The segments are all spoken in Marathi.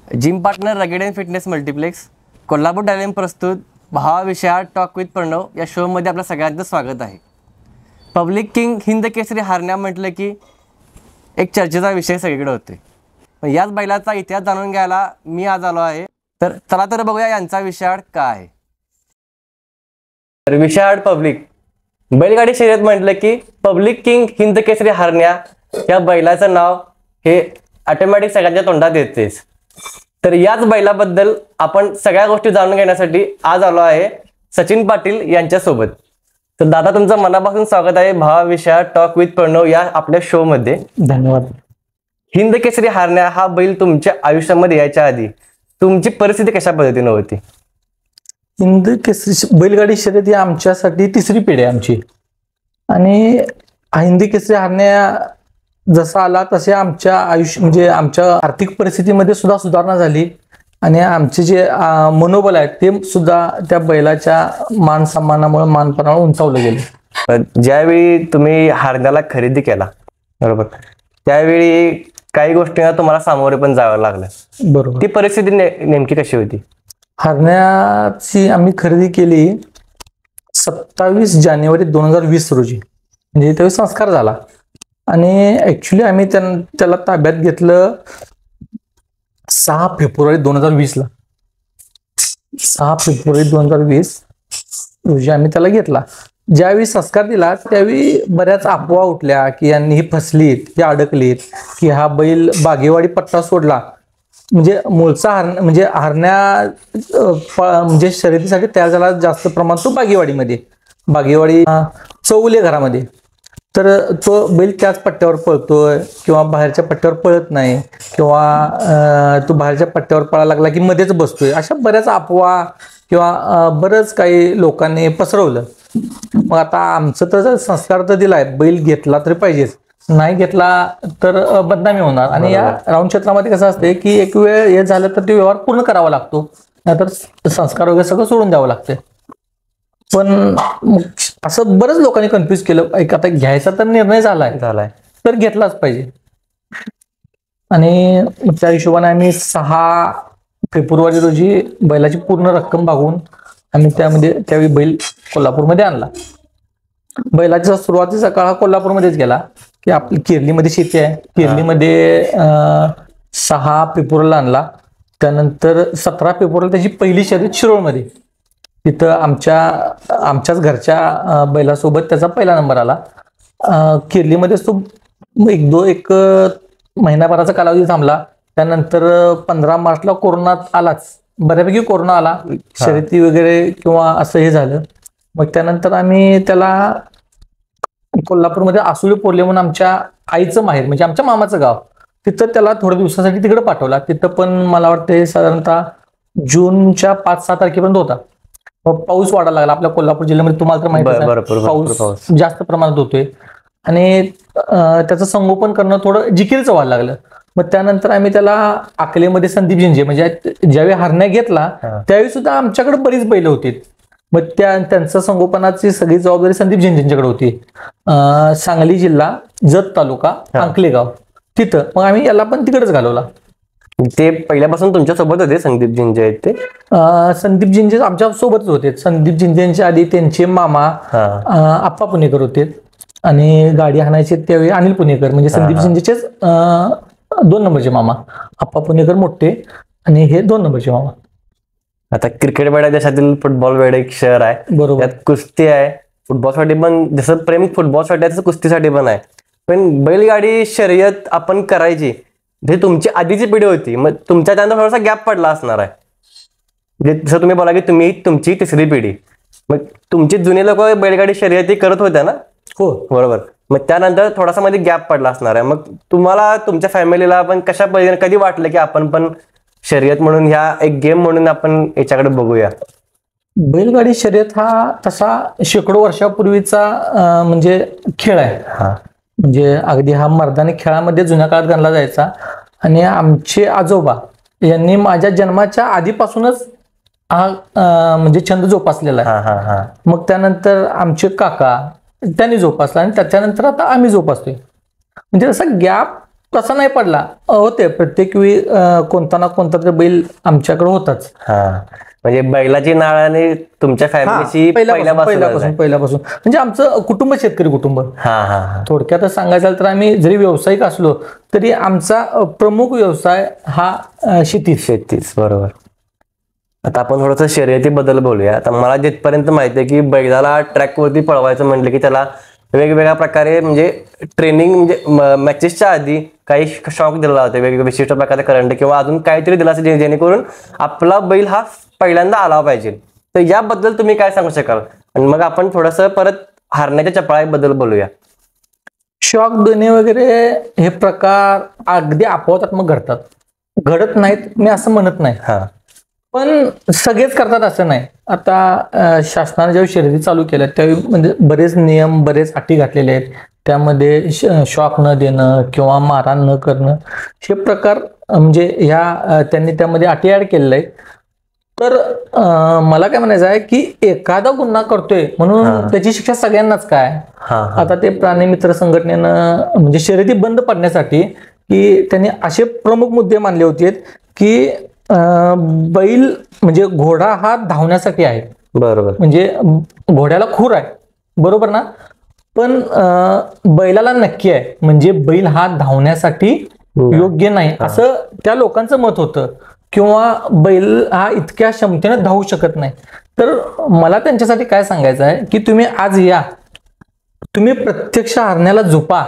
Gym partner rugged and fitness multiplex Kolhapur डायलेम प्रस्तुत भावा विषया टॉक विथ प्रणव या शोमध्ये आपलं सगळ्यांचं स्वागत आहे. पब्लिक किंग हिंद केसरी हारण्या म्हटलं की एक चर्चेचा विषय सगळीकडे होते. याच बैलाचा इतिहास जाणून घ्यायला मी आज आलो आहे. तर चला तर बघूया यांचा विषयाड काय आहे. तर विषयाड पब्लिक बैलगाडी शर्यत म्हटलं की पब्लिक किंग हिंद केसरी हारण्या या बैलाचं नाव हे ऑटोमॅटिक सगळ्यांच्या तोंडात येतेच. तर याच बैलाबद्दल आपण सगळ्या गोष्टी जाणून घेण्यासाठी आज आलो आहे सचिन पाटील यांच्यासोबत. तर दादा तुमचं मनापासून स्वागत आहे भावा विषया टॉक विथ प्रणव या आपल्या शो मध्ये. धन्यवाद. हिंद केसरी हारण्या हा बैल तुमच्या आयुष्यामध्ये यायच्या आधी तुमची परिस्थिती कशा पद्धतीने होती? हिंद केसरी बैलगाडी शर्यत ही आमच्यासाठी तिसरी पिढी आहे आमची. आणि हिंद केसरी हारण्या जसा आला तसे आमच्या आयुष्य म्हणजे आमच्या आर्थिक परिस्थितीमध्ये सुद्धा सुधारणा झाली आणि आमचे जे मनोबल आहे ते सुद्धा त्या बैलाच्या मान सन्मानामुळे मानपणामुळे उंचावलं गेलं. ज्यावेळी तुम्ही हारण्याला खरेदी केला बरोबर त्यावेळी काही गोष्टींना तुम्हाला सामोरे पण जावं लागलं बरोबर. ती परिस्थिती नेमकी कशी होती? हारण्याची आम्ही खरेदी केली 27 जानेवारी 2020 रोजी, म्हणजे त्यावेळी संस्कार झाला. आणि ऍक्च्युली आम्ही त्याला ताब्यात घेतलं 6 फेब्रुवारी 2020 ला. 6 फेब्रुवारी 2020 रोजी आम्ही त्याला घेतला. ज्यावेळी संस्कार दिला त्यावेळी बऱ्याच अफवा उठल्या की यांनी ही फसलीत, ही अडकलीत, की हा बैल बागेवाडी पट्टा सोडला. म्हणजे मूळचा म्हणजे हारण्या म्हणजे शर्यतीसाठी तयार झाला जास्त प्रमाणात तो बागेवाडी चौले घरामध्ये. तर तो बैल त्याच पट्ट्यावर पळतोय किंवा बाहेरच्या पट्ट्यावर पळत नाही किंवा तो बाहेरच्या पट्ट्यावर पळायला लागला की मध्येच बसतोय, अशा बऱ्याच अफवा किंवा बरंच काही लोकांनी पसरवलं. मग आता आमचं तर संस्कार तर दिलाय, बैल घेतला तरी पाहिजेच, नाही घेतला तर बदनामी होणार. आणि या राऊंड क्षेत्रामध्ये कसं असते की एक वेळ हे झालं तर ते व्यवहार पूर्ण करावा लागतो, नाहीतर संस्कार वगैरे सगळं सोडून द्यावं लागते. पण असं बरंच लोकांनी कन्फ्युज केलं, आता घ्यायचा तर निर्णय झालाय तर घेतलाच पाहिजे. आणि त्या हिशोबाने आम्ही 6 फेब्रुवारी रोजी बैलाची पूर्ण रक्कम भागवून आम्ही त्यावेळी बैल कोल्हापूरमध्ये आणला. बैलाचा सुरुवातीचा काळ हा कोल्हापूरमध्येच गेला की आपली केरलीमध्ये शेती आहे. केरलीमध्ये 6 फेब्रुवारीला आणला. त्यानंतर 17 फेब्रुवारीला त्याची पहिली शर्यत शिरोळमध्ये, तिथं आमच्याच घरच्या बैलासोबत त्याचा पहिला नंबर आला. केरलीमध्येच तो एक महिनाभराचा कालावधी थांबला. त्यानंतर 15 मार्चला कोरोना आलाच, बऱ्यापैकी कोरोना आला, शर्यती वगैरे किंवा असं हे झालं. मग त्यानंतर आम्ही त्याला कोल्हापूरमध्ये आसुळे पोर्ले म्हणून आमच्या आईचं माहेर म्हणजे आमच्या मामाचं गाव, तिथं त्याला थोड्या दिवसासाठी तिकडे पाठवला. तिथं पण मला वाटतं साधारणतः जूनच्या 5-6 तारखेपर्यंत होता. पाऊस वाढायला लागला आपल्या कोल्हापूर जिल्ह्यामध्ये, तुम्हाला तर माहिती आहे पाऊस जास्त प्रमाणात होतोय आणि त्याचं संगोपन करणं थोडं जिकिरीचं व्हायला लागलं. मग त्यानंतर आम्ही त्याला अकलेमध्ये संदीप झिंजे म्हणजे ज्यावेळी हारण्या घेतला त्यावेळी सुद्धा आमच्याकडे बरीच बैल होती. मग त्यांचं संगोपनाची सगळी जबाबदारी संदीप झिंजेंच्याकडे होती. सांगली जिल्हा, जत तालुका, अंकलेगाव, तिथं. मग आम्ही याला पण तिकडेच घालवला. ते पहिल्यापासून तुमच्या सोबत होते संदीप झिंजे आहेत ते? संदीप झिंजे आमच्या सोबतच होते. संदीप झिंजेंच्या आधी त्यांचे मामा आप्पा पुणेकर होते आणि गाडी हाणायचे त्यावेळी अनिल पुणेकर म्हणजे संदीप झिंजेचेच 2 नंबरचे मामा. आप्पा पुणेकर मोठे आणि हे 2 नंबरचे मामा. आता क्रिकेट वेळा देशातील फुटबॉल वेळ एक शहर आहे, बरोबर, त्यात कुस्ती आहे. फुटबॉलसाठी पण जसं प्रेम फुटबॉलसाठी आहे तसं कुस्तीसाठी पण आहे. पण बैलगाडी शर्यत आपण करायची जे तुमची आधीची पिढी होती, मग तुमच्या त्यानंतर थोडासा गॅप पडला असणार आहे. म्हणजे जसं तुम्ही बोला की तुमची तिसरी पिढी, मग तुमची जुने लोक बैलगाडी शर्यती करत होत्या ना? हो बरोबर. मग त्यानंतर थोडासा मध्ये गॅप पडला असणार आहे. मग तुम्हाला तुमच्या फॅमिलीला पण कशा पद्धतीने कधी वाटलं की आपण पण शर्यत म्हणून ह्या एक गेम म्हणून आपण याच्याकडे बघूया? बैलगाडी शर्यत हा तसा शेकडो वर्षापूर्वीचा म्हणजे खेळ आहे. म्हणजे अगदी हा मर्दानी खेळामध्ये जुन्या काळात गणला जायचा. आणि आमचे आजोबा यांनी माझ्या जन्माच्या आधीपासूनच हा म्हणजे छंद जोपासलेला आहे. मग त्यानंतर आमचे काका त्यांनी जोपासला आणि त्याच्यानंतर आता आम्ही जोपासतोय. म्हणजे असा गॅप तसा नाही पडला. होते प्रत्येक वेळी कोणता ना कोणता तरी बैल आमच्याकडे होताच. म्हणजे बैलाची नाळ आणि तुमच्या फॅमिलीची पहिल्यापासून म्हणजे आमचं कुटुंब शेतकरी कुटुंब. थोडक्यात सांगायचं झालं तर आम्ही जरी व्यावसायिक असलो तरी आमचा प्रमुख व्यवसाय हा शेतीच. बरोबर. आता आपण थोडंसं शर्यतीबद्दल बोलूया. आता मला जिथपर्यंत माहिती आहे की बैलाला ट्रॅकवरती पळवायचं म्हटलं की त्याला वेगवेगळ्या प्रकारे म्हणजे ट्रेनिंग म्हणजे मॅचेसच्या आधी काही शॉक दिला होता, वेगवेगळ्या विशिष्ट प्रकारे करंट किंवा अजून काहीतरी दिला असेल जेणेकरून आपला बैल हा पहिल्यांदा आला पाहिजे. तर याबद्दल तुम्ही काय सांगू शकाल? आणि मग आपण थोडंसं परत हारण्याच्या चपळाईबद्दल बोलूया. शॉक देणे वगैरे हे प्रकार अगदी आपोआप घडतात, घडत नाहीत मी असं म्हणत नाही, पण सगळेच करतात असं नाही. आता शासनाने जेव्हा शर्यती चालू केल्या त्यावेळी म्हणजे बरेच नियम बरेच अटी घातलेले आहेत. त्यामध्ये शॉक न देणं किंवा मारहाण न करणं हे प्रकार म्हणजे ह्या त्यांनी त्यामध्ये अटी ऍड केलेल्या आहेत. तर मला काय म्हणायचं आहे की एखादा गुन्हा करतोय म्हणून त्याची शिक्षा सगळ्यांनाच काय. आता ते प्राणी मित्र संघटनेनं म्हणजे शर्यती बंद पडण्यासाठी की त्यांनी असे प्रमुख मुद्दे मानले होते की बैल म्हणजे घोडा हा धावण्यासाठी आहे. बरोबर. म्हणजे घोड्याला खूर आहे, बरोबर ना, पण बैलाला नक्की आहे. म्हणजे बैल हा धावण्यासाठी योग्य नाही असं त्या लोकांचं मत होतं, किंवा बैल हा इतक्या क्षमतेने धावू शकत नाही. तर मला त्यांच्यासाठी काय सांगायचं आहे की तुम्ही आज या, तुम्ही प्रत्यक्ष हरण्याला झोपा,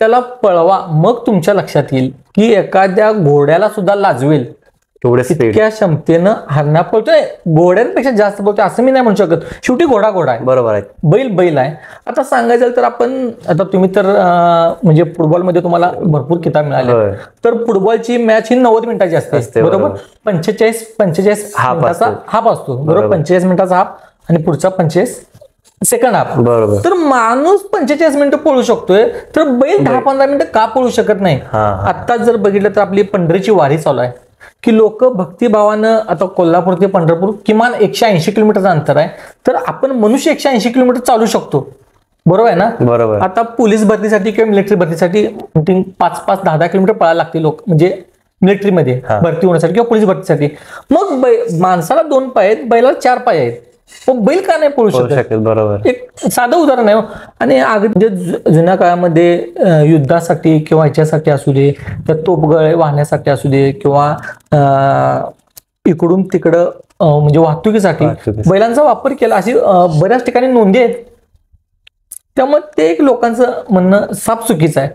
त्याला पळवा, मग तुमच्या लक्षात येईल की एखाद्या घोड्याला सुद्धा लाजवेल इतक्या क्षमतेनं हरण्या पळतोय. घोड्यांपेक्षा जास्त पळतोय असं मी नाही म्हणू शकत. शेवटी घोडा आहे, बरोबर आहे, बैल आहे. आता सांगायचं तर आपण आता तुम्ही तर म्हणजे फुटबॉलमध्ये तुम्हाला भरपूर किताब मिळाले, तर फुटबॉलची मॅच ही 90 मिनिटाची असते, बरोबर. 45 मिनिटाचा हाफ असतो, बरोबर. 45 मिनिटाचा हाफ आणि पुढचा 45 सेकंड हाफ, बरोबर. तर माणूस 45 मिनिटं पळू शकतोय, तर बैल 10-15 मिनिटं का पळू शकत नाही? आता जर बघितलं तर आपली पंढरीची वारी चालू आहे की लोक भक्तिभावानं, आता कोल्हापूर ते पंढरपूर किमान 180 किलोमीटरचं अंतर आहे, तर आपण मनुष्य 180 किलोमीटर चालू शकतो, बरोबर आहे ना. बरोबर. आता पोलीस भरतीसाठी किंवा मिलिटरी भरतीसाठी 5-5, 10-10 किलोमीटर पळायला लागते लोक, म्हणजे मिलिटरीमध्ये भरती होण्यासाठी किंवा पोलीस भरतीसाठी. मग माणसाला 2 पाय आहेत, बैलाला 4 पाय आहेत, पण बैल का नाही पळू शकत? बरोबर. एक साधं उदाहरण आहे. आणि म्हणजे जुन्या काळामध्ये युद्धासाठी किंवा ह्याच्यासाठी असू दे, त्या तोफगोळे वाहण्यासाठी असू दे, किंवा इकडून तिकडं म्हणजे वाहतुकीसाठी बैलांचा वापर केला, अशी बऱ्याच ठिकाणी नोंदी आहेत. त्यामुळे ते एक लोकांचं म्हणणं साफ चुकीचं आहे.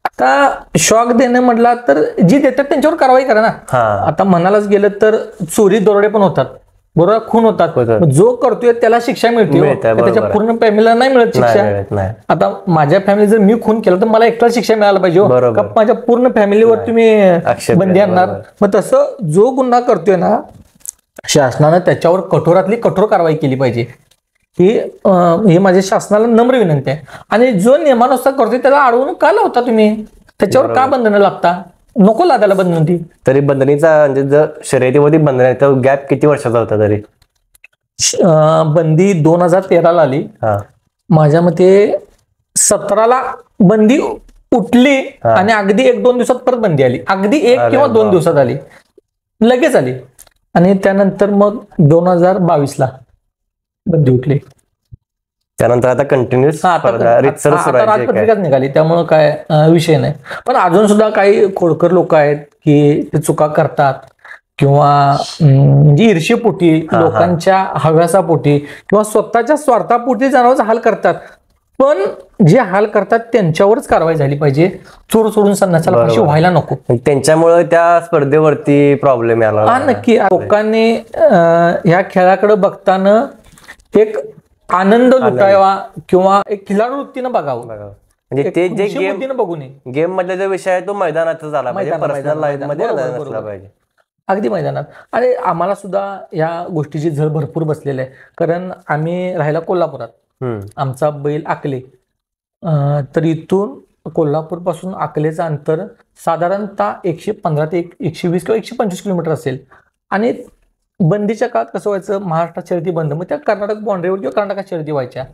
आता शॉक देणं म्हटला तर जी देतात त्यांच्यावर कारवाई करा ना. आता म्हणायलाच गेलं तर चोरी दरोडे पण होतात, बरोबर, खून होतात. जो करतोय त्याला शिक्षा मिळते, त्याच्या पूर्ण फॅमिलीला नाही मिळत शिक्षा. आता माझ्या फॅमिली जर मी खून केला तर मला एकटा शिक्षा मिळायला पाहिजे, माझ्या पूर्ण फॅमिलीवर तुम्ही बंदी आणणार? मग तसं जो गुन्हा करतोय ना, शासनानं त्याच्यावर कठोरातली कठोर कारवाई केली पाहिजे, ही माझ्या शासनाला नम्र विनंती आहे. आणि जो नियमानुसार करतोय त्याला अडवून का लावता तुम्ही? त्याच्यावर का बंधनं लागता? नको लादायला बंधन. ती तरी बंधनीचा म्हणजे जर शर्यतीमध्ये बंधन आहे तर गॅप किती वर्षाचा होता? तरी बंदी 2013 आली. माझ्या मते 17ला बंदी उठली आणि अगदी 1-2 दिवसात परत बंदी आली. अगदी 1 किंवा 2 दिवसात आली, लगेच आली. आणि त्यानंतर मग 2022ला बंदी उठली. त्यानंतर आता कंटिन्युअस राजपत्रिकाच निघाली, त्यामुळे काय विषय नाही. पण अजून सुद्धा काही खोडकर लोक आहेत की ते चुका करतात, किंवा म्हणजे ईर्ष्येपोटी, लोकांच्या हव्यासापोटी किंवा स्वतःच्या स्वार्थापोटी जनावरांचा हाल करतात. पण जे हाल करतात त्यांच्यावरच कारवाई झाली पाहिजे. चोर सोडून संन्यासाला फाशी व्हायला नको. त्यांच्यामुळे त्या स्पर्धेवरती प्रॉब्लेम आला. हा, नक्की. लोकांनी ह्या खेळाकडे बघताना एक आनंद लुटावा किंवा एक खिलाडू वृत्तीनं बघावं. म्हणजे ते जे गेम बघू नये. गेम मधला जो विषय आहे तो मैदानातच झाला पाहिजे, पर्सनल लाईफ मध्ये नसला पाहिजे. अगदी मैदानात. आणि आम्हाला सुद्धा या गोष्टीची झळ भरपूर बसलेली आहे, कारण आम्ही राहायला कोल्हापुरात. आमचा बैल आकले, तर इथून कोल्हापूर पासून आकलेचं अंतर साधारणतः 115 ते 120 किंवा 125 किलोमीटर असेल. आणि बंदीच्या काळात कसं व्हायचं, महाराष्ट्रात शर्यती बंद, मग त्या कर्नाटक बाँड्रीवर किंवा कर्नाटकात शर्यती व्हायच्या.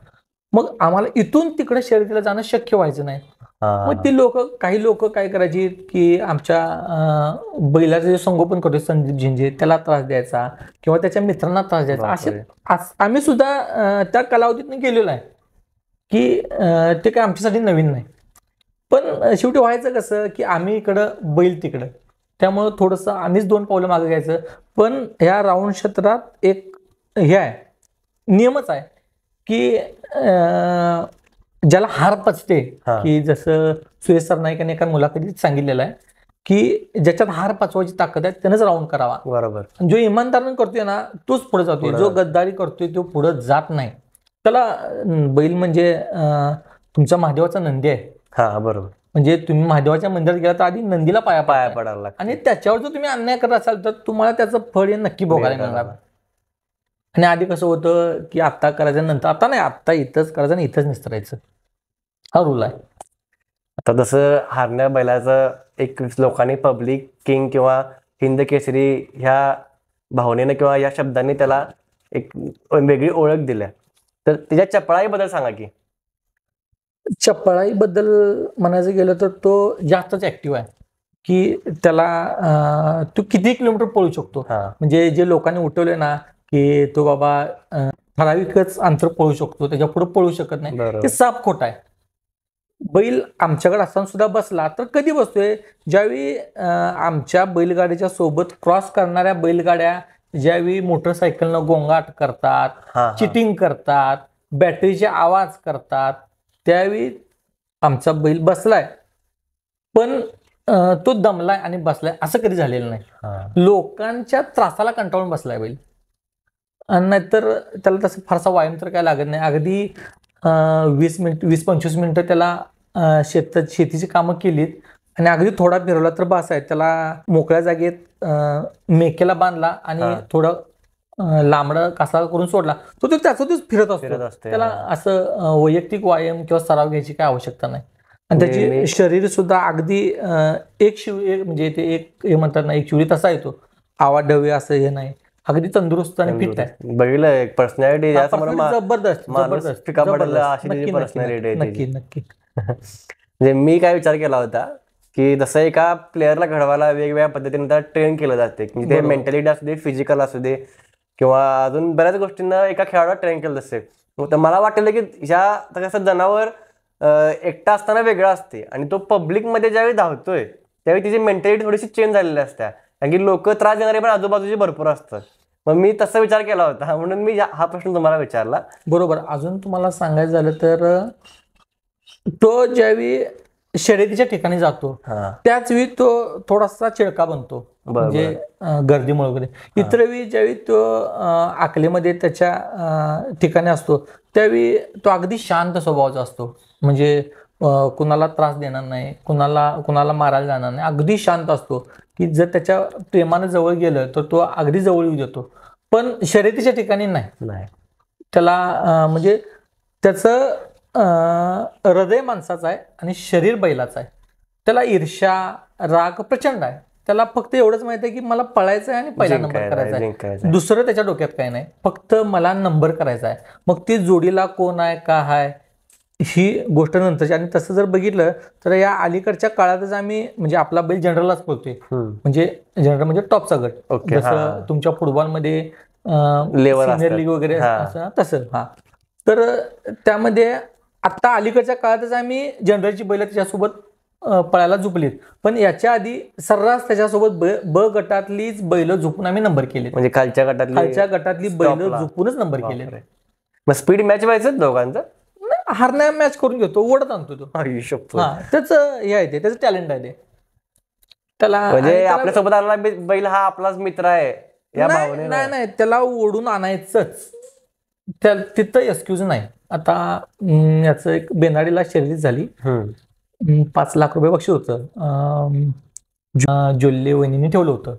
मग आम्हाला इथून तिकडे शर्यतीला जाणं शक्य व्हायचं नाही. मग ती काही लोक काय करायची की आमच्या बैलाचं जे संगोपन करतो संदीप झिंजे त्याला त्रास द्यायचा किंवा त्याच्या मित्रांना त्रास द्यायचा. असे आम्ही सुद्धा त्या कालावधीतून गेलेलो आहे की ते काय आमच्यासाठी नवीन नाही. पण शेवटी व्हायचं कसं की आम्ही इकडं बैल तिकडं, त्यामुळं थोडंसं आम्हीच 2 पावलं मागे घ्यायचं. पण ह्या राऊंड क्षेत्रात एक हे आहे, नियमच आहे की ज्याला हार पचते, की जसं सुरेश सरनाईकांनी एका मुलाखतीत सांगितलेलं आहे की ज्याच्यात हार पचवायची ताकद आहे त्यानंच राऊंड करावा. बरोबर. जो इमानदारीने करतोय ना तोच पुढे जातोय, जो गद्दारी करतोय तो पुढे जात नाही. त्याला बैल म्हणजे तुमचा महादेवाचा नंदी आहे. हा बरोबर. म्हणजे तुम्ही महादेवाच्या मंदिरात गेला तर आधी नंदीला पाया पडायला लागतं, आणि त्याच्यावर जर तुम्ही अन्याय करत असाल तर तुम्हाला त्याचं फळ हे नक्की भोगायला मिळणार. आणि आधी कसं होतं की आत्ता करायचं नंतर, आता नाही, आत्ता इथंच करायचं आणि इथंच निस्तरायचं, हा रूल आहे. आता जसं हारण्या बैलाचं एक लोकांनी पब्लिक किंग किंवा हिंद केसरी ह्या भावनेनं किंवा या शब्दांनी त्याला एक वेगळी ओळख दिल्या, तर त्याच्या चपळाईबद्दल सांगा की. चपळाईबद्दल म्हणायचं गेलं तर तो जास्तच ऍक्टिव्ह आहे की त्याला तू किती किलोमीटर पळू शकतो. म्हणजे जे लोकांनी उठवले ना की तो बाबा ठराविकच अंतर पळू शकतो, त्याच्या पुढे पळू शकत नाही, ते साफ खोट आहे. बैल आमच्याकडे असताना सुद्धा बसला तर कधी बसतोय, ज्यावेळी आमच्या बैलगाडीच्या सोबत क्रॉस करणाऱ्या बैलगाड्या ज्यावेळी मोटरसायकलनं गोंगाट करतात, चिटिंग करतात, बॅटरीचे आवाज करतात, त्यावेळी आमचा बैल बसलाय. पण तो दमलाय आणि बसलाय असं कधी झालेलं नाही. लोकांच्या त्रासाला कंटाळून बसलाय बैल. नाहीतर त्याला तसं फारसा व्यायाम तर काय लागत नाही. अगदी 20-25 मिनिटं त्याला शेतीची कामं केलीत आणि अगदी थोडा फिरवला तर बस आहे. त्याला मोकळ्या जागेत मेकेला बांधला आणि थोडं लांबडं कासा करून सोडला, तो त्याचं तोच फिरत असतो. त्याला असं वैयक्तिक व्यायाम किंवा सराव घ्यायची काय आवश्यकता नाही. आणि त्याची शरीर सुद्धा अगदी म्हणजे ते एक हे म्हणतात ना, एक शिवरी तसा येतो, आवाढव्य असं हे नाही, अगदी तंदुरुस्त आणि फिट आहे. बघितलं पर्सनॅलिटी जबरदस्त नक्की नक्की. म्हणजे मी काय विचार केला होता की जसं एका प्लेअरला घडवायला वेगवेगळ्या पद्धतीने त्याला ट्रेन केलं जाते, ते मेंटॅलिटी असू दे, फिजिकल असू दे, किंवा अजून बऱ्याच गोष्टींना एका खेळाडूला ट्रेन केलं असते. तर मला वाटलं की ह्या कसं जनावर एकटा असताना वेगळा असते आणि तो पब्लिकमध्ये ज्यावेळी धावतोय त्यावेळी तिची मेंटॅलिटी थोडीशी चेंज झालेली असते, कारण की लोक त्रास देणारे पण आजूबाजूचे भरपूर असतात. मग मी तसा विचार केला होता, म्हणून मी हा प्रश्न तुम्हाला विचारला. बरोबर. अजून तुम्हाला सांगायचं झालं तर तो ज्यावेळी शर्यतीच्या ठिकाणी जातो त्याच वेळी तो थोडासा चिडका बनतो, म्हणजे गर्दीमुळे वगैरे. इतर वेळी ज्यावेळी तो आकलेमध्ये त्याच्या ठिकाणी असतो त्यावेळी तो अगदी शांत स्वभावाचा असतो, म्हणजे कुणाला त्रास देणार नाही, कुणाला मारायला जाणार नाही, अगदी शांत असतो. की जर त्याच्या प्रेमानं जवळ गेलं तर तो अगदी जवळ येऊ देतो. पण शर्यतीच्या ठिकाणी नाही. त्याला म्हणजे त्याचं हृदय माणसाचं आहे आणि शरीर बैलाचं आहे. त्याला ईर्ष्या राग प्रचंड आहे. त्याला फक्त एवढंच माहिती आहे की मला पळायचं आहे आणि पहिला नंबर करायचा आहे, दुसरं त्याच्या डोक्यात काही नाही, फक्त मला नंबर करायचा आहे. मग ती जोडीला कोण आहे का आहे ही गोष्ट नंतरची. आणि तसं जर बघितलं तर या अलीकडच्या काळातच आम्ही म्हणजे आपला बैल जनरललाच पळतोय, म्हणजे जनरल म्हणजे टॉपचा गट, जसं तुमच्या फुटबॉलमध्ये सिनियर लीग वगैरे असं तसं. तर त्यामध्ये आता अलीकडच्या काळातच आम्ही जनरलची बैल त्याच्यासोबत पळायला झुपलीत. पण याच्या आधी सर्रास त्याच्यासोबत ब गटातलीच बैल झुपून आम्ही नंबर केले, म्हणजे खालच्या गटातली बैल झुपूनच नंबर केले. मग स्पीड मॅच व्हायचं दोघांचं, हारण्या मॅच करून घेतो, ओढत आणतो तो. त्याचं हे आहे, त्याचं टॅलेंट आहे ते. त्याला म्हणजे आपल्यासोबत आलेला बैल हा आपलाच मित्र आहे या भावने नाही, त्याला ओढून आणायचंच, तिथं एक्सक्यूज नाही. आता याचं एक बेनाडीला शर्यत झाली, 5 लाख रुपये बक्षीस होतं, जोल्ले वहिनीने ठेवलं होतं,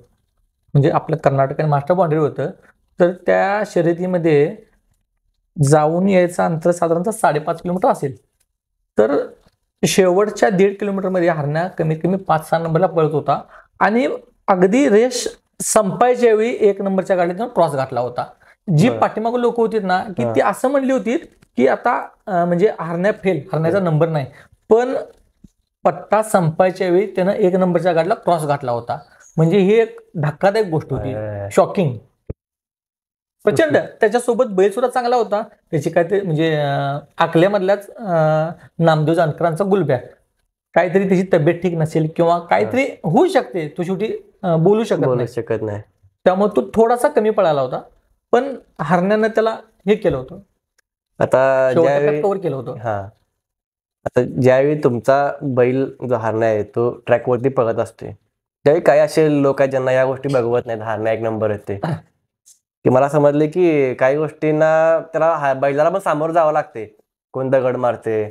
म्हणजे आपलं कर्नाटक आणि महाराष्ट्र बाउंड्री होतं. तर त्या शर्यतीमध्ये जाऊन यायचं अंतर साधारणतः 5.5 किलोमीटर असेल. तर शेवटच्या 1.5 किलोमीटरमध्ये हारण्या कमीत कमी 5-6 नंबरला पळत होता आणि अगदी रेस संपायच्या वेळी 1 नंबरच्या गाडीतून क्रॉस घातला होता. जी पाठीमागं लोक होती ना की ती असं म्हणली होती की आता म्हणजे हारण्याचा नंबर नाही, पण पट्टा संपायच्या वेळी त्यानं 1 नंबरच्या गाडीला क्रॉस घातला होता. म्हणजे ही एक धक्कादायक गोष्ट होती, शॉकिंग, प्रचंड. त्याच्यासोबत बैल सुद्धा चांगला होता. त्याची काय ते म्हणजे आकल्यामधल्याच नामदेव जानकरांचा गुलब्या, काहीतरी त्याची तब्येत ठीक नसेल किंवा काहीतरी होऊ शकते, तो शेवटी बोलू शकत नाही. त्यामुळे तो थोडासा कमी पळाला होता, पण हरण्यानं त्याला हे केलं होतं, आता कव्हर केलं होतं. आता ज्यावेळी तुमचा बैल जो हरण्या आहे तो ट्रॅकवरती पळत असते, त्यावेळी काही असे लोक आहेत ज्यांना या गोष्टी बघवत नाहीत, हरण्या 1 नंबर येते, की मला समजले की काही गोष्टींना त्याला बैलाला पण सामोरं जावं लागते. कोण दगड मारते,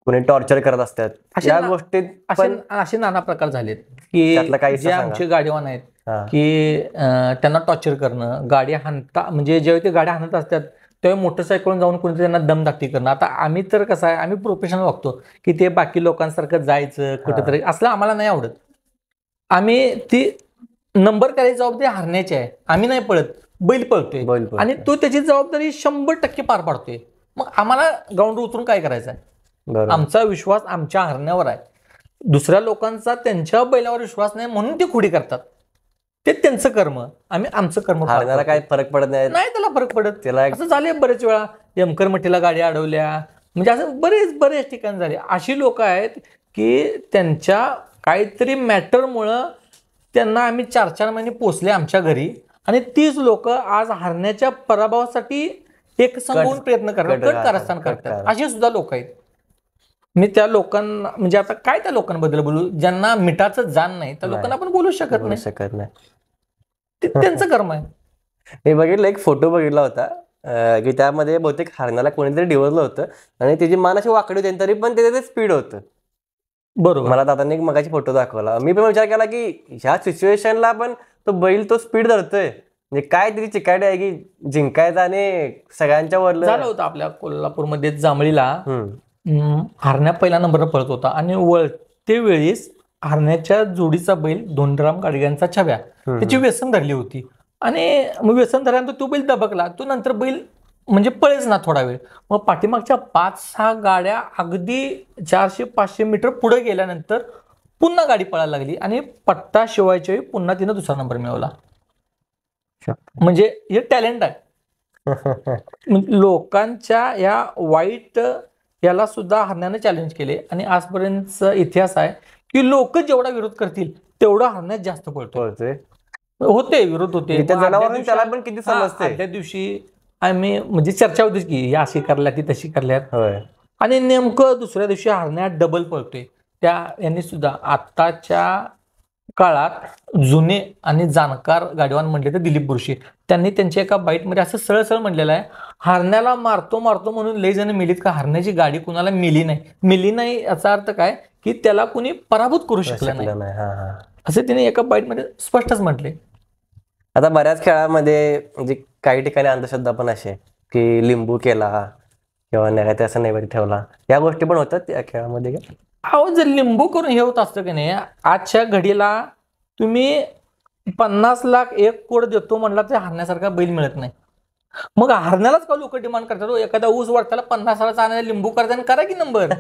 कोणी टॉर्चर करत असतात, या गोष्टीत असे नाना प्रकार झालेत की जे आमचे गाडीवान आहेत की त्यांना टॉर्चर करणं, गाडी हाणता म्हणजे जेव्हा ते गाड्या हाणत असतात तेव्हा मोटरसायकलवरून जाऊन कोणीतरी त्यांना दमदाटी करणं. आता आम्ही तर कसं आहे, आम्ही प्रोफेशनल वागतो की ते बाकी लोकांसारखं जायचं कुठेतरी, असलं आम्हाला नाही आवडत. आम्ही ती नंबर करायची जबाबदारी हरण्याची आहे, आम्ही नाही पळत, बैल पळतोय आणि तो त्याची जबाबदारी 100% पार पाडतोय. मग आम्हाला ग्राउंडवर उतरून काय करायचं आहे? आमचा विश्वास आमच्या हरण्यावर आहे. दुसऱ्या लोकांचा त्यांच्या बैलावर विश्वास नाही म्हणून ते खोडी करतात, ते त्यांचं कर्म, आम्ही आमचं कर्म. हरण्याला काय फरक पडत नाही, त्याला फरक पडत. त्याला असं झाले बरेच वेळा, यमकरमठीला गाड्या अडवल्या, म्हणजे असं बरेच ठिकाणी झाले. अशी लोक आहेत की त्यांच्या काहीतरी मॅटरमुळं त्यांना आम्ही 4-4 महिने पोचले आमच्या घरी, आणि तीच लोक आज हरण्याच्या पराभवासाठी एक संपूर्ण प्रयत्न करतात, कट कारस्थान करतात. असे सुद्धा लोक आहेत. मी त्या लोकांना म्हणजे आता काय त्या लोकांबद्दल बोलू, ज्यांना मिठाचं जाण नाही त्या लोकांना आपण बोलू शकत नाही. त्यांचं कर्म आहे. मी बघितलं, एक फोटो बघितला होता की त्यामध्ये बहुतेक हरण्याला कोणीतरी डिवरलं होतं आणि त्याची मान अशी वाकडी होती, तरी पण त्याचं स्पीड होतं. बरोबर. मला दादांनी मगाशी फोटो दाखवला, मी पण विचार केला की ह्या सिच्युएशनला पण तो बैल तो स्पीड धरतोय, म्हणजे काय तरी चिकाटी आहे की जिंकायचं आणि सगळ्यांच्या वर झालं होतं. आपल्या कोल्हापूरमध्ये जांभळीला हरण्या पहिला नंबर पळत होता आणि वळते वेळेस हरण्याच्या जोडीचा बैल धोंडराम गाडग्यांचा छब्या त्याची व्यसन धरली होती, आणि मग व्यसन धरल्यानंतर तो बैल दबकला. तो नंतर बैल म्हणजे पळेच ना थोडा वेळ. मग पाठीमागच्या 5-6 गाड्या अगदी 400-500 मीटर पुढे गेल्यानंतर पुन्हा गाडी पळायला लागली आणि पट्टा शिवायच्या वेळी पुन्हा तिनं 2रा नंबर मिळवला. म्हणजे हे टॅलेंट आहे. लोकांच्या या वाईट याला सुद्धा हरण्याने चॅलेंज केले, आणि आजपर्यंतचा इतिहास आहे की लोक जेवढा विरोध करतील तेवढा हरण्यात जास्त पळतोय. होते विरोध होते, त्याला पण किती समजते. त्या दिवशी आम्ही म्हणजे चर्चा होती की ही अशी करल्या ती तशी करल्यात, आणि नेमकं दुसऱ्या दिवशी हरण्यात डबल पळतोय. त्या यांनी सुद्धा आत्ताच्या काळात जुने आणि जाणकार गाडीवान म्हणले तर दिलीप बुरशी, त्यांनी त्यांच्या एका बाईटमध्ये असं सरळ म्हणलेलं आहे, हरण्याला मारतो म्हणून लय जण मिलीत का, हरण्याची गाडी कुणाला मिली नाही याचा अर्थ काय की त्याला कुणी पराभूत करू शकलं नाही, असं तिने एका बाईटमध्ये स्पष्टच म्हटले. आता बऱ्याच खेळामध्ये म्हणजे काही ठिकाणी अंधश्रद्धा पण असे की लिंबू केला किंवा नाही असं नैवेद्य ठेवला, या गोष्टी पण होतात त्या खेळामध्ये का? अहो, जर लिंबू करून हे होत असतं की नाही, आजच्या घडीला तुम्ही 50 लाख 1 कोड देतो म्हणला तर हरण्यासारखा बैल मिळत नाही. मग हरण्यालाच का लोक डिमांड करतात? एखादा ऊस वाटताला 50,000चा आणायला लिंबू करताना करा की नंबर.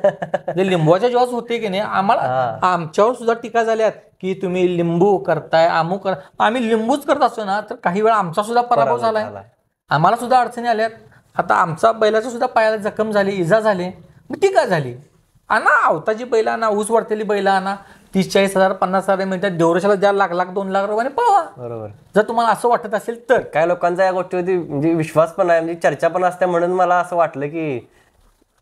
जे लिंबूच्या जेव्हाच होते की नाही, आम्हाला आमच्यावर सुद्धा टीका झाल्यात की तुम्ही लिंबू करताय, अमुक कर. आम्ही लिंबूच करत असतो ना तर काही वेळा आमचा सुद्धा पराभव झालाय, आम्हाला सुद्धा अडचणी आल्यात. आता आमचा बैलाच्या सुद्धा पायाला जखम झाली, इजा झाली, मग टीका झाली. आणा अवताची बैल आणा, ऊस वाढतेली बैल आणा, 30-40 हजार 50,000 मिळतात, देवरेशाला द्या लाख 2 लाख रुपयाने पळवा. बरोबर. जर तुम्हाला असं वाटत असेल तर. काय लोकांचा या गोष्टीवरती म्हणजे विश्वास पण आहे, म्हणजे चर्चा पण असते, म्हणून मला असं वाटलं की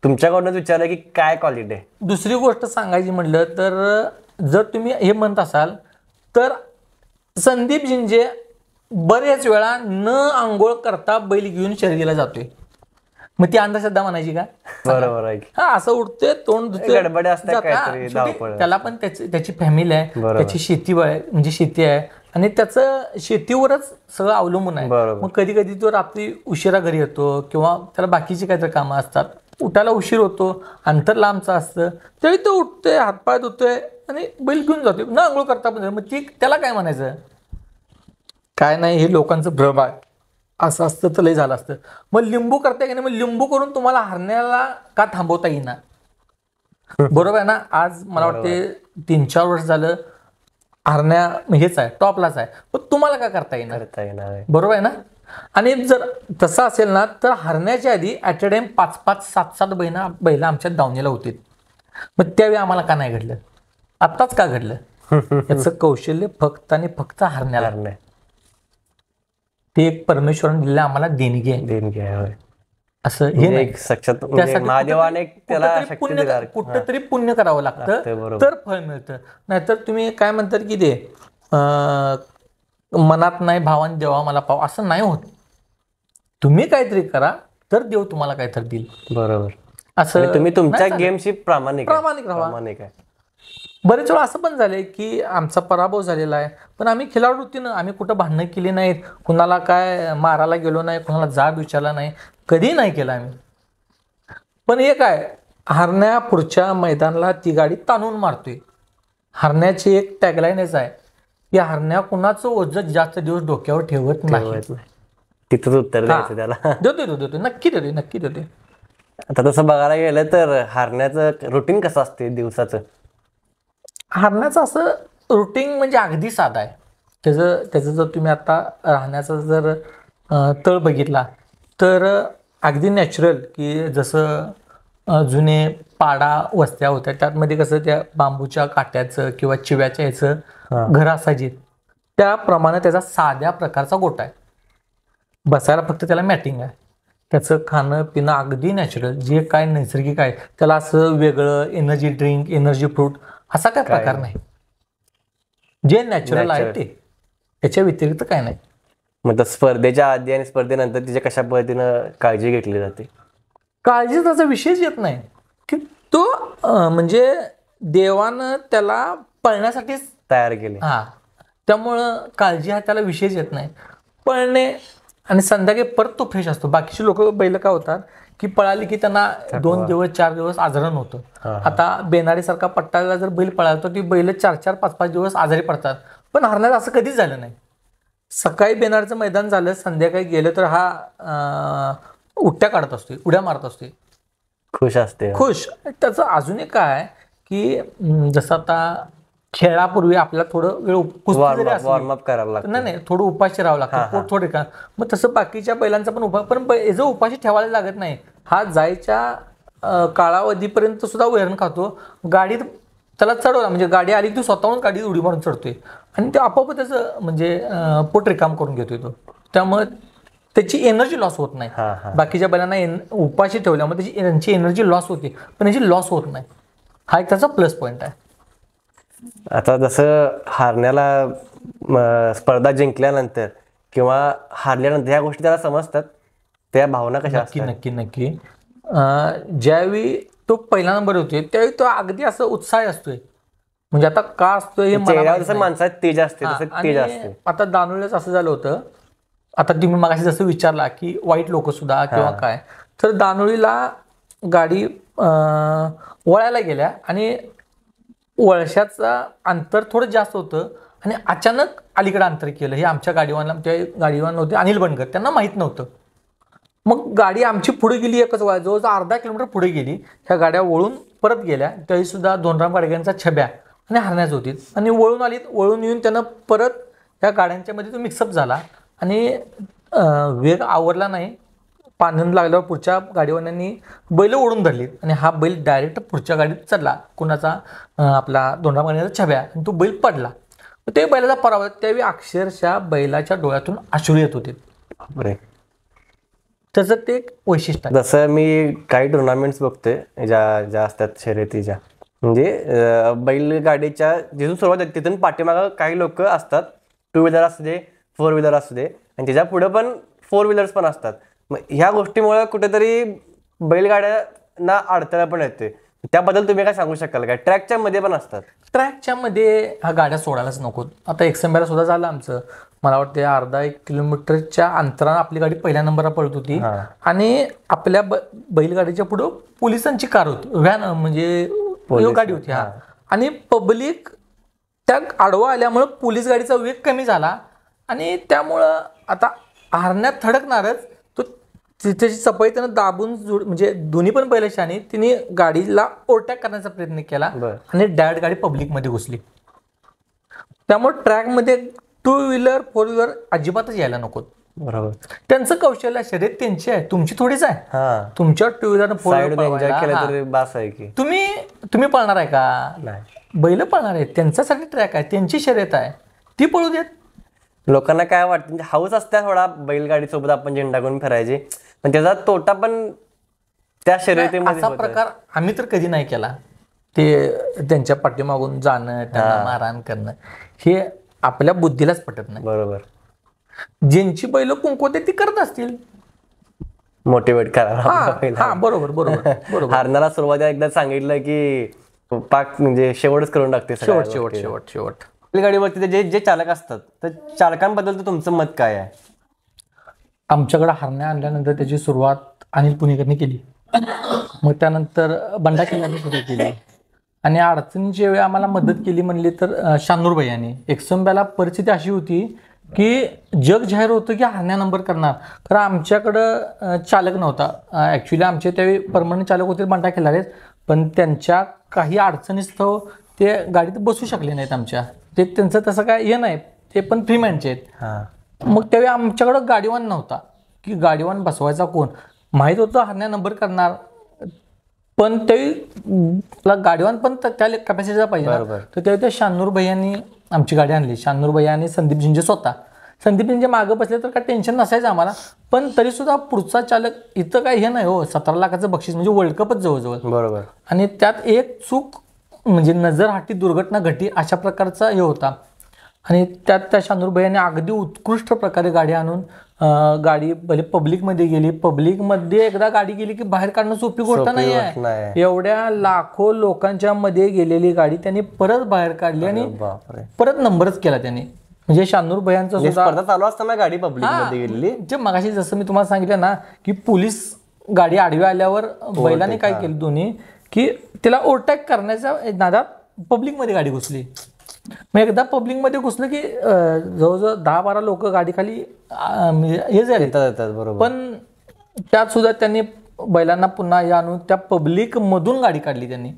तुमच्याकडूनच विचारलं की काय क्वालिटी आहे. दुसरी गोष्ट सांगायची म्हटलं तर जर तुम्ही हे म्हणत असाल तर संदीप झिंजे बरेच वेळा न आंघोळ करता बैल घेऊन शर्यतीला जातोय, मग ती अंधश्रद्धा म्हणायची का? बरोबर आहे. असं उठते तोंड गडबड असते, त्याला पण त्याची फॅमिली आहे, त्याची शेती म्हणजे शेती आहे, आणि त्याचं शेतीवरच सगळं अवलंबून आहे. मग कधी कधी तो रात्री उशिरा घरी येतो किंवा त्याला बाकीची काहीतरी कामं असतात, उठायला उशीर होतो, अंतर लांबचं असतं, तरी तो उठतोय, हातपाय धुतोय आणि बैल घेऊन जातोय न आंघोळ करता. पण मग ती त्याला काय म्हणायचं? काय नाही, हे लोकांचं भ्रम आहे. असं असतं तर लय झालं असतं. मग लिंबू करताय की नाही, मग लिंबू करून तुम्हाला हरण्याला का थांबवता येईना? बरोबर आहे ना. आज मला वाटते 3-4 वर्ष झालं हरण्या हेच आहे, टॉपलाच आहे. पण तुम्हाला काय करता येणार? करता येणार. बरोबर आहे ना. आणि जर तसं असेल ना तर हरण्याच्या आधी ॲट अ टाइम 5-5, 7-7 बैल आमच्या दावणीला होते. मग त्यावेळी आम्हाला का नाही घडलं? आत्ताच का घडलं? याचं कौशल्य फक्त आणि फक्त हरण्याला. ते एक परमेश्वराने दिलेलं आम्हाला देणगी आहे. असं हे नाही. त्यासाठी महादेवाने त्याला कुठंतरी पुण्य करावं लागतं तर फळ मिळतं. नाहीतर तुम्ही काय म्हणतात की ते मनात नाही भावाने देवा मला पाव, असं नाही होत. तुम्ही काहीतरी करा तर देव तुम्हाला काहीतरी देईल. बरोबर. असं तुम्ही तुमच्या गेमशी प्रामाणिक राहा. बरेच वेळा असं पण झालंय की आमचा पराभव झालेला आहे, पण आम्ही खिलाडू वृत्तीनं आम्ही कुठं भांडणं केली नाहीत, कुणाला काय मारायला गेलो नाही, कुणाला जाब विचारला नाही, कधी नाही केलं आम्ही. पण एक आहे, हरण्या पुढच्या मैदानाला ती गाडी ताणून मारतोय. हरण्याची एक टॅगलाईनच आहे की हरण्या कुणाचं ओझं जास्त दिवस डोक्यावर ठेवत नाही. तिथंच उत्तर द्यायचं त्याला. देतो नक्की देतो. आता तसं बघायला गेलं तर हरण्याचं रुटीन कसं असते दिवसाचं? हरण्याचं असं रुटीन म्हणजे अगदी साधा आहे. त्याचं जर तुम्ही आता राहण्याचा जर तळ बघितला तर अगदी नॅचरल, की जसं जुने पाडा वस्त्या होत्या त्यामध्ये कसं त्या बांबूच्या काट्याचं किंवा चिव्याच्या ह्याचं घर असायची, त्याप्रमाणे त्याचा साध्या प्रकारचा गोठा आहे. बसायला फक्त त्याला मॅटिंग आहे. त्याचं खाणं पिणं अगदी नॅचरल, जे काय नैसर्गिक आहे. त्याला असं वेगळं एनर्जी ड्रिंक, एनर्जी फ्रूट असा काय प्रकार नाही. जे नॅचरल आहे ते, त्याच्या व्यतिरिक्त काय नाही. मग स्पर्धेच्या आधी आणि स्पर्धेनंतर तिच्या कशा पद्धतीनं काळजी घेतली जाते? काळजी त्याचा विषयच येत नाही की तो म्हणजे देवानं त्याला पळण्यासाठीच तयार केले. त्यामुळं काळजी हा त्याला विषयच येत नाही. पळणे आणि संध्याकाळी परत तो फ्रेश असतो. बाकीचे लोक बैल काय होतात की पळाली की त्यांना 2 दिवस 4 दिवस आजारण होतं. आता बेनाडीसारखा पट्टाला जर बैल पळाला तर ती बैल 4-4, 5-5 दिवस आजारी पडतात. पण हरण्यात असं कधीच झालं नाही. सकाळी बेनाडचं मैदान झालं, संध्याकाळी गेलं तर हा उट्ट्या काढत असतोय, उड्या मारत असतोय, खुश असते. खुश. त्याचं अजून एक काय की जसं आता खेळापूर्वी आपल्याला थोडं वेळ वॉर्मअप करावं लागतं. नाही, थोडं उपाशी राहावं लागतं, थोडे का. मग तसं बाकीच्या बैलांचा पण पण याचं उपाशी ठेवायला लागत नाही. हा जायच्या कालावधीपर्यंत सुद्धा वैरण खातो. गाडीत त्याला चढवला म्हणजे गाडी आली की स्वतःहून गाडीत उडी मारून चढतोय आणि ते आपोआप त्याचं म्हणजे पोट रिकाम करून घेतोय तो. त्यामुळे त्याची एनर्जी लॉस होत नाही. बाकीच्या बैलांना उपाशी ठेवल्यामुळे त्यांची एनर्जी लॉस होते, पण याची लॉस होत नाही. हा एक त्याचा प्लस पॉईंट आहे. आता जसं हारण्याला स्पर्धा जिंकल्यानंतर किंवा हारल्यानंतर ह्या गोष्टी त्याला समजतात, त्या भावना कशा असतात? नक्की. ज्यावेळी तो पहिला नंबर होतोय त्यावेळी तो अगदी असं उत्साह असतोय. म्हणजे आता का असतोय हे माणसात तेज असते. आता दानोळीलाच असं झालं होतं. आता तुम्ही मगाशी जसं विचारला की वाईट लोक सुद्धा किंवा काय, तर दानोळीला गाडी वळायला गेल्या आणि वळशाचं अंतर थोडं जास्त होतं आणि अचानक अलीकडे अंतर केलं. हे आमच्या गाडीवान होते अनिल बनकर, त्यांना माहीत नव्हतं. मग गाडी आमची पुढे गेली, एकच जवळजवळ अर्धा किलोमीटर पुढे गेली. ह्या गाड्या वळून परत गेल्या. त्याही सुद्धा दोनराम गाडग्यांचा छब्या आणि हरण्याच होती आणि वळून आली. वळून येऊन त्यानं परत ह्या गाड्यांच्या मध्ये तो मिक्सअप झाला आणि वेग आवरला नाही. पाण्यानं लागल्यावर पुढच्या गाडीवाल्यांनी बैल ओढून धरली आणि हा बैल डायरेक्ट पुढच्या गाडीत चढला. कुणाचा आपला दोनराम गाडग्यांचा छब्या, आणि तो बैल पडला. ते बैलाचा पराभव. त्यावेळी अक्षरशः बैलाच्या डोळ्यातून अश्रू येत होते. त्याचं ते एक वैशिष्ट्य आहे. जसं मी काही टुर्नामेंट्स बघतोय ज्या असतात शर्यतीच्या, म्हणजे बैलगाडीच्या जिथून सुरुवात होते तिथून पाठीमागं काही लोक असतात, 2 व्हीलर असू दे, 4 व्हीलर असू दे, आणि त्याच्या पुढे पण 4 व्हीलर्स पण असतात. मग ह्या गोष्टीमुळे कुठेतरी बैलगाड्यांना अडथळा पण येते. त्याबद्दल तुम्ही काय सांगू शकाल का? ट्रॅकच्या मध्ये पण असतात. ट्रॅकच्या मध्ये ह्या गाड्या सोडायलाच नको. आता एक्सएमबीला सुद्धा झालं आमचं. मला वाटतं अर्धा 1 किलोमीटरच्या अंतरानं आपली गाडी पहिल्या नंबरला पळत होती आणि आपल्या बैलगाडीच्या पुढं पोलिसांची कार होती, व्हॅन म्हणजे गाडी होती. आणि पब्लिक त्या आडवा आल्यामुळं पोलीस गाडीचा वेग कमी झाला आणि त्यामुळं आता हरण्यात थडकणारच. तो त्याची चपाई त्यानं दाबून म्हणजे दोन्ही पण बैल शाणी तिने गाडीला ओव्हरटेक करण्याचा प्रयत्न केला आणि डायरेक्ट गाडी पब्लिकमध्ये घुसली. त्यामुळे ट्रॅकमध्ये 2 व्हीलर 4 व्हीलर अजिबातच यायला नको. बरोबर. त्यांचं कौशल्य शर्यत त्यांची आहे, तुमची थोडीच आहे. तुमच्या 2 व्हीलर 4 एन्जॉय केलं तरी बास आहे की. तुम्ही पळणार आहे का? बैल पळणार आहेत, त्यांच्यासाठी ट्रॅक आहे, त्यांची शर्यत आहे, ती पळू देत. लोकांना काय वाटतं म्हणजे हाऊस असते थोडा बैलगाडी सोबत आपण झेंडा घेऊन फिरायची, पण त्याचा तोटा पण त्या शर्यतीमध्ये असा प्रकार आम्ही तर कधी नाही केला. ते त्यांच्या पाठीमागून जाणं, त्यांना मारहाण करणं हे आपल्या बुद्धीलाच पटत नाही. बरोबर. ज्यांची बैल कुंकवते ती करत असतील, मोटिवेट करायला. बरोबर बरोबर बरोबर. हारणारा सुरुवातीला एकदा सांगितलं की पाक म्हणजे शेवटच करून टाकते. शेवट शेवट शेवट शेवट बैलगाडीवरती जे चालक असतात तर चालकांबद्दल तुमचं मत काय आहे? आमच्याकडे हरण्या आणल्यानंतर त्याची सुरुवात अनिल पुणेकरने केली, मग त्यानंतर बंडा किल्ल्याने सुरू केली आणि अडचणीच्या वेळी आम्हाला मदत केली म्हणली तर शानूर भैयाने. एकसंब्याला परिस्थिती अशी होती की जग जाहीर होतं की हरण्या नंबर करणार, कारण आमच्याकडं चालक नव्हता. ॲक्च्युली आमचे त्यावेळी परमनंट चालक होते बंडा किल्लारेच, पण त्यांच्या काही अडचणीस्तव ते गाडीत बसू शकले नाहीत आमच्या. ते त्यांचं तसं काय हे नाही, ते पण फ्री माइंडचे आहेत. मग त्यावेळी आमच्याकडं गाडीवान नव्हता की गाडीवान बसवायचा कोण. माहीत होतं हरण्या नंबर करणार, पण त्यावेळी गाडीवान पण त्या कॅपॅसिटीचा पाहिजे ना. तर त्यावेळी त्या शानूर भैयांनी आमची गाडी आणली. शानूर भैया आणि संदीप झिंजे स्वतः. संदीप झिंजे मागं बसले तर काय टेन्शन नसायचं आम्हाला, पण तरी सुद्धा पुढचा चालक इथं काय हे नाही हो. 17 लाखाचं बक्षीस म्हणजे वर्ल्ड कपच जवळजवळ. बरोबर. आणि त्यात एक चूक म्हणजे नजरहाटी दुर्घटना घटी अशा प्रकारचा हे होता. आणि त्यात त्या शानूर भैयाने अगदी उत्कृष्ट प्रकारे गाडी आणून गाडी भले पब्लिकमध्ये गेली. पब्लिकमध्ये एकदा गाडी गेली की बाहेर काढणं सोपी गोष्ट नाही आहे. एवढ्या लाखो लोकांच्या मध्ये गेलेली गाडी त्यांनी परत बाहेर काढली आणि परत नंबरच केला त्यांनी. म्हणजे शानूर भैयांचा सुद्धा चालू असताना गाडी पब्लिकमध्ये गेलेली. जे मगाशी जसं मी तुम्हाला सांगितलं ना की पोलीस गाडी आडवी आल्यावर बैलाने काय केलं दोन्ही की तिला ओव्हरटेक करण्याच्या नादात पब्लिकमध्ये गाडी घुसली. मग एकदा पब्लिकमध्ये घुसलं की जवळजवळ 10-12 लोक गाडी खाली हे झाले. पण त्यात सुद्धा त्यांनी बैलांना पुन्हा या आणून त्या पब्लिक मधून गाडी काढली त्यांनी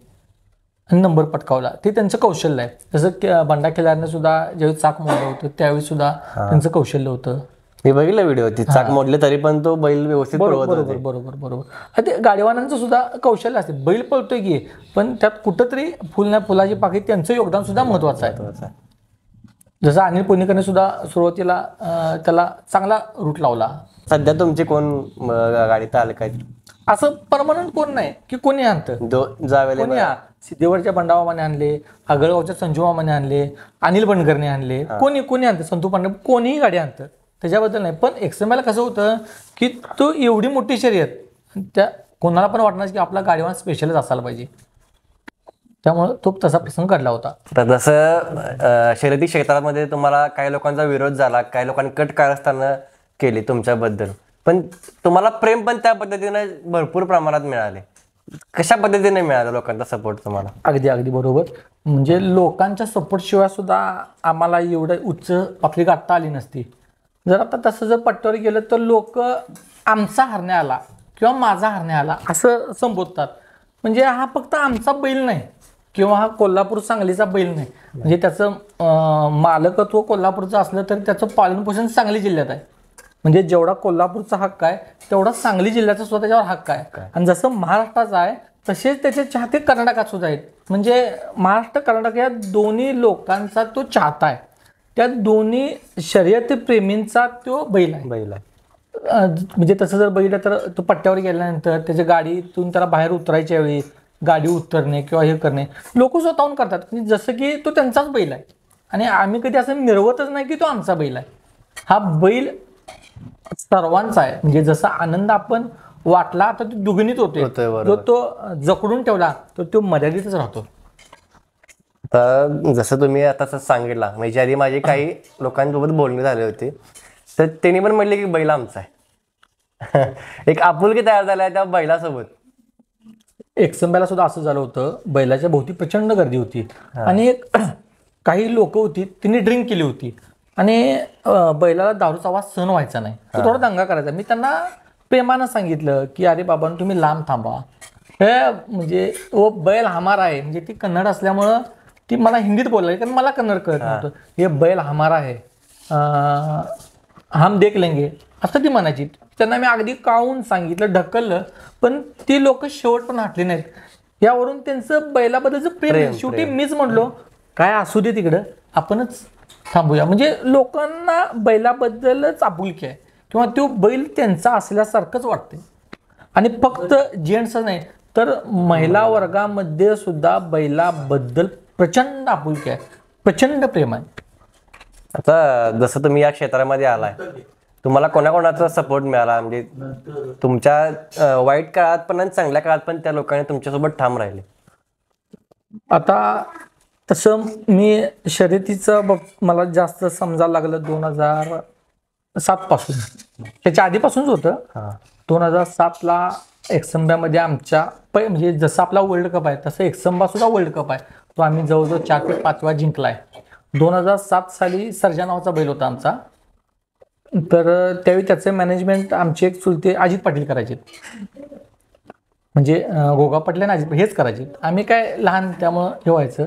आणि नंबर पटकावला. ते त्यांचं कौशल्य आहे. जसं बंडा खिलारने सुद्धा ज्यावेळी चाक मोडलं होतं त्यावेळी सुद्धा त्यांचं कौशल्य होतं. मी बघितलं व्हिडिओ, ती चाक मोडले तरी पण तो बैल व्यवस्थित पळवत होता. बरोबर बरोबर. ते गाडीवानांचं सुद्धा कौशल्य असते. बैल पळतोय की, पण त्यात कुठंतरी फुल ना फुलाची पाकळी त्यांचं योगदान सुद्धा महत्वाचं आहे. जसं अनिल पुणेकरने सुद्धा सुरुवातीला त्याला चांगला रूट लावला. सध्या तुमचे कोण गाडी चालक आहेत? असं परमनंट कोण नाही की कोणी आणतं. कोणी सिद्धेवरच्या बंडामामाने आणले, आगळगावच्या संजू मामाने आणले, अनिल बनकरने आणले, कोणी आणतं, संतू पांडे कोणीही गाडी आणतं, त्याच्याबद्दल नाही. पण एक्सएमआयला कसं होतं की तो एवढी मोठी शर्यत त्या कोणाला पण वाटणार की आपला गाडीवान स्पेशलच असायला पाहिजे, त्यामुळे तो तसा प्रसंग घडला होता. तर जसं शर्यती क्षेत्रामध्ये तुम्हाला काही लोकांचा विरोध झाला, काही लोकांनी कट कारस्थानं केली तुमच्याबद्दल, पण तुम्हाला प्रेम पण त्या पद्धतीने भरपूर प्रमाणात मिळाले. कशा पद्धतीने मिळाला लोकांचा सपोर्ट तुम्हाला? अगदी बरोबर. म्हणजे लोकांच्या सपोर्ट शिवाय सुद्धा आम्हाला एवढं उच्च पातळी गाठता आली नसती. जर आता तसं जर पट्ट्यावर गेलं तर लोक आमचा हरण्या आला किंवा माझा हरण्या आला असं संबोधतात. म्हणजे हा फक्त आमचा बैल नाही किंवा हा कोल्हापूर सांगलीचा बैल नाही. म्हणजे त्याचं मालकत्व कोल्हापूरचं असलं तरी त्याचं पालनपोषण सांगली जिल्ह्यात आहे. म्हणजे जेवढा कोल्हापूरचा हक्क आहे तेवढा सांगली जिल्ह्याचा सुद्धा त्याच्यावर हक्क आहे. आणि जसं महाराष्ट्राचा आहे तसेच त्याचे चाहते कर्नाटकात सुद्धा आहेत. म्हणजे महाराष्ट्र कर्नाटक या दोन्ही लोकांचा तो चाहता आहे. त्या दोन्ही शर्यती प्रेमींचा तो बैल आहे. म्हणजे तसं जर बघितलं तर तो पट्ट्यावर गेल्यानंतर त्याच्या गाडीतून त्याला बाहेर उतरायच्या वेळी गाडी उतरणे किंवा हे करणे लोक स्वतःहून करतात. जसं की तो त्यांचाच बैल आहे आणि आम्ही कधी असं मिरवतच नाही की तो आमचा बैल आहे. हा बैल सर्वांचा आहे. म्हणजे जसा आनंद आपण वाटला तर तो दुगणित होते, जो तो जकडून ठेवला तर तो मर्यादितच राहतो. तर जसं तुम्ही आता सांगितला, म्हणजे आधी माझे काही लोकांसोबत बोलणी झाले होते, तर त्यांनी पण म्हणले की बैल आमचा आहे. एक आपुलकी तयार झाला आहे त्या बैलासोबत. एक्सएमआयला सुद्धा असं झालं होतं. बैलाच्या भोवती प्रचंड गर्दी होती आणि काही लोक होती तिने ड्रिंक केली होती आणि बैलाला दारूचा आवाज सहन व्हायचा नाही. तो थोडा दंगा करायचा. मी त्यांना प्रेमानं सांगितलं की अरे बाबा तुम्ही लांब थांबा, हे म्हणजे वो बैल हमारा आहे, म्हणजे ती कन्नड असल्यामुळं ती मला हिंदीत बोलायची कारण मला कन्नड कळत नव्हतं. हे बैल हमारा आहे, हम देख लेंगे असं ती म्हणायची. त्यांना मी अगदी कावून सांगितलं, ढकललं, पण ती लोक शेवट पण हटली नाहीत. यावरून त्यांचं बैलाबद्दलचं प्रेम, शेवटी मीच म्हणलो काय असू दे तिकडं, आपणच थांबूया. म्हणजे लोकांना बैलाबद्दलच आपुलकी आहे किंवा तो बैल त्यांचा असल्यासारखंच वाटते. आणि फक्त जेंट्स नाही तर महिला वर्गामध्ये सुद्धा बैलाबद्दल प्रचंड आपुलकी आहे, प्रचंड प्रेम आहे. आता जसं तुम्ही या क्षेत्रामध्ये आलाय, तुम्हाला कोणाकोणाचा सपोर्ट मिळाला? म्हणजे तुमच्या वाईट काळात पण आणि चांगल्या काळात पण त्या लोकांनी तुमच्यासोबत ठाम राहिले. आता तसं मी शर्यतीचं मला जास्त समजायला लागलं 2007 पासून. त्याच्या आधीपासूनच होतं. 2007ला एकसंब्यामध्ये आमच्या म्हणजे जसं आपला वर्ल्ड कप आहे तसं एकसंबा सुद्धा वर्ल्ड कप आहे, तो आम्ही जवळजवळ 4 ते 5 वेळा जिंकलाय. 2007 साली सर्जा नावाचा बैल होता आमचा. तर त्यावेळी त्याचे मॅनेजमेंट आमचे एक चुलते अजित पाटील करायचे, म्हणजे गोगा पाटील आणि अजित हेच करायचे. आम्ही काय लहान त्यामुळं हे व्हायचं.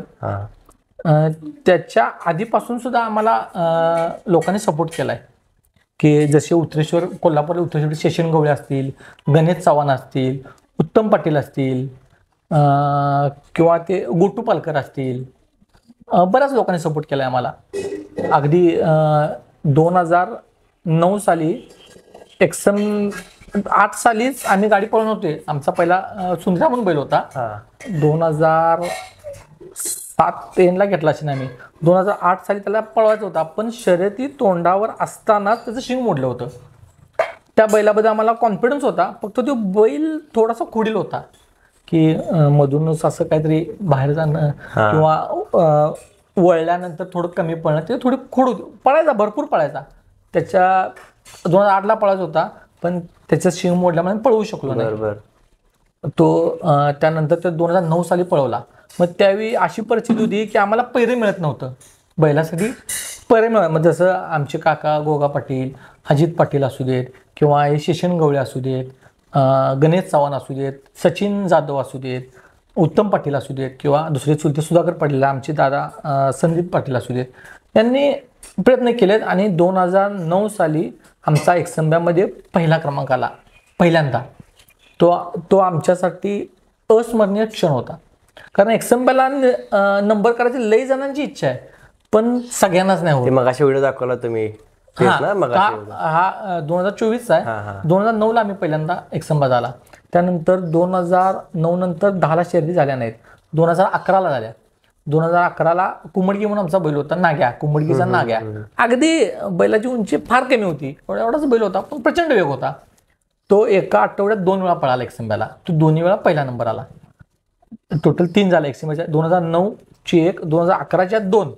त्याच्या आधीपासून सुद्धा आम्हाला लोकांनी सपोर्ट केलाय की जसे उत्तरेश्वर, कोल्हापूर उत्तरेश्वर शेषन गवळे असतील, गणेश चव्हाण असतील, उत्तम पाटील असतील, किंवा ते गोटू पालकर असतील, बऱ्याच लोकांनी सपोर्ट केलाय आम्हाला. अगदी 2009 साली 8 सालीच आम्ही गाडी पळवून होते. आमचा पहिला सुंदरा म्हणून बैल होता. 2007-10ला घेतला असेल आम्ही. 2008 साली त्याला पळवायचा होता, पण शर्यती तोंडावर असतानाच त्याचं शिंग मोडलं होतं. त्या बैलाबद्दल आम्हाला कॉन्फिडन्स होता, फक्त तो बैल थोडासा खोडील होता की मधूनच असं काहीतरी बाहेर जाणं किंवा वळल्यानंतर थोडं कमी पळणं, ते थोडी खोड होती. पळायचा, भरपूर पळायचा. त्याच्या 2008ला पळायचा होता, पण त्याचं शिंग मोडल्यामुळे पळवू शकलो नाही. तो त्यानंतर ते 2009 साली पळवला. मग त्यावेळी अशी परिस्थिती होती की आम्हाला पैरे मिळत नव्हतं, बैलासाठी पैरे मिळत. मग जसं आमचे काका गोगा पाटील, अजित पाटील असू देत, किंवा हे शेषन गवळे असू देत, गणेश चव्हाण असू देत, सचिन जाधव असू देत, उत्तम पाटील असू देत, किंवा दुसरे चुलते सुधाकर पाटील, आमचे दादा संदीप पाटील असू देत, यांनी प्रयत्न केलेत. आणि 2009 साली आमचा एकसंब्यामध्ये पहिला क्रमांक आला पहिल्यांदा. तो आमच्यासाठी अस्मरणीय क्षण होता. कारण एकसंब्याला नंबर करायची लई जणांची इच्छा आहे, पण सगळ्यांनाच नाही होत. मग अशा व्हिडिओ दाखवला तुम्ही, हा 2024 आहे. 2009ला आम्ही पहिल्यांदा एकसंबा झाला. त्यानंतर 2009 नंतर 10ला शर्यती झाल्या नाहीत, 2011ला झाल्या. 2011ला कुंबडगी म्हणून आमचा बैल होता, नाग्या, कुंबडगीचा नाग्या. अगदी बैलाची उंची फार कमी होती, एवढाच बैल होता, पण प्रचंड वेग होता. तो एका आठवड्यात 2 वेळा पळाला एकसंब्याला. तो 2 वेळा पहिला नंबर आला. टोटल 3 झाला एकसंब्याच्या. 2009ची 1, 2011च्या 2,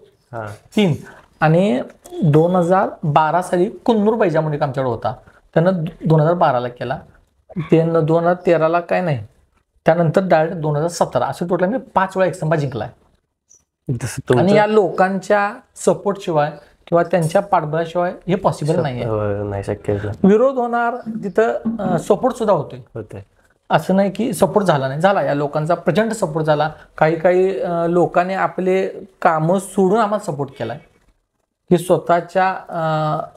3, आणि 2012 साली कुन्नूर बैजा म्हणून एक आमच्याकडे होता, त्यानं 2012ला केला. त्यानं 2013ला काय नाही, त्यानंतर डायरेक्ट 2017 असे टोटल मी 5 वेळा एकसंबा जिंकलाय. आणि या लोकांच्या सपोर्ट शिवाय किंवा त्यांच्या पाठबळाशिवाय हे पॉसिबल नाहीये, नाही शक्य. विरोध होणार तिथं सपोर्ट सुद्धा होतोय. असं नाही की सपोर्ट झाला नाही, झाला. या लोकांचा प्रचंड सपोर्ट झाला. काही लोकांनी आपले कामं सोडून आम्हाला सपोर्ट केलाय, की स्वतःच्या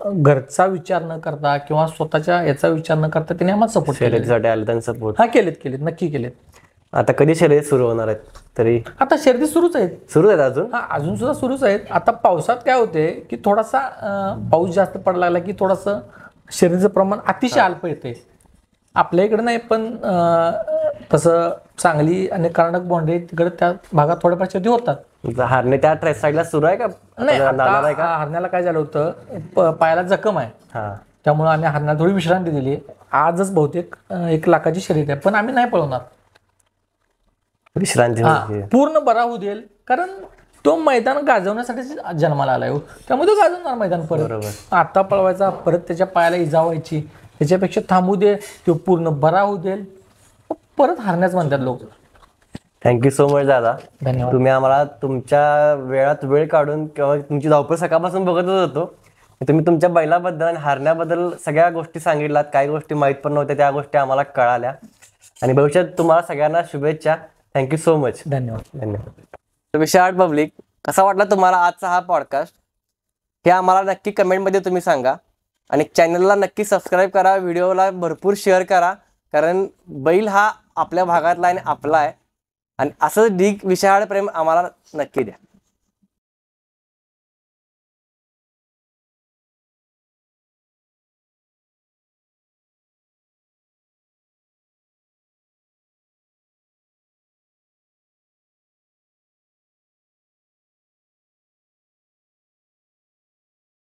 घरचा विचार न करता किंवा स्वतःच्या याचा विचार न करता त्यांनी आम्हाला सपोर्ट केला. सपोर्ट केलेत, नक्की केलेत. आता कधी शर्यत सुरू होणार आहेत? तरी आता शर्यती सुरूच आहेत अजून सुद्धा सुरूच आहेत. आता पावसात काय होते की थोडासा पाऊस जास्त पडायला लागला की थोडंसं शर्यतीचं प्रमाण अतिशय अल्प येते. आपल्या इकडे नाही, पण तसं सांगली आणि कर्नाटक बाउंड्री तिकडे त्या भागात थोड्याफार शर्यती होतात. हारणे त्या ट्रेस साईडला सुरू आहे का? नाही, हरण्याला काय झालं होतं, पायाला जखम आहे, त्यामुळे आम्ही हरण्याला थोडी विश्रांती दिली. आजच बहुतेक 1 लाखाची शर्यत आहे, पण आम्ही नाही पळवणार. विश्रांती पूर्ण बरा होऊ देईल, कारण तो मैदान गाजवण्यासाठी जन्माला आलाय, त्यामुळे तो गाजवणार मैदान परत. आता पळवायचा, परत त्याच्या पायाला इजा व्हायची, त्याच्यापेक्षा थांबू दे, तो पूर्ण बरा होऊ देईल, परत हारण्याच म्हणतात लोक. थँक्यू सो मच दादा, धन्यवाद. तुम्ही आम्हाला तुमच्या वेळात वेळ काढून किंवा तुमची धावपळ सकाळपासून बघतच होतो, तुम्ही तुमच्या बैलाबद्दल आणि हारण्याबद्दल सगळ्या गोष्टी सांगितलात. काही गोष्टी माहीत पण नव्हत्या, त्या गोष्टी आम्हाला कळाल्या. आणि भविष्यात तुम्हाला सगळ्यांना शुभेच्छा. Thank you so much. धन्यवाद. धन्यवाद. विशाळ पब्लिक, कसा वाटला तुम्हाला आजचा हा पॉडकास्ट हे आम्हाला नक्की कमेंटमध्ये तुम्ही सांगा. आणि चॅनलला नक्की सबस्क्राईब करा, व्हिडिओला भरपूर शेअर करा, कारण बैल हा आपल्या भागातला आणि आपला आहे. आणि असं ढीग विशाळ प्रेम आम्हाला नक्की द्या.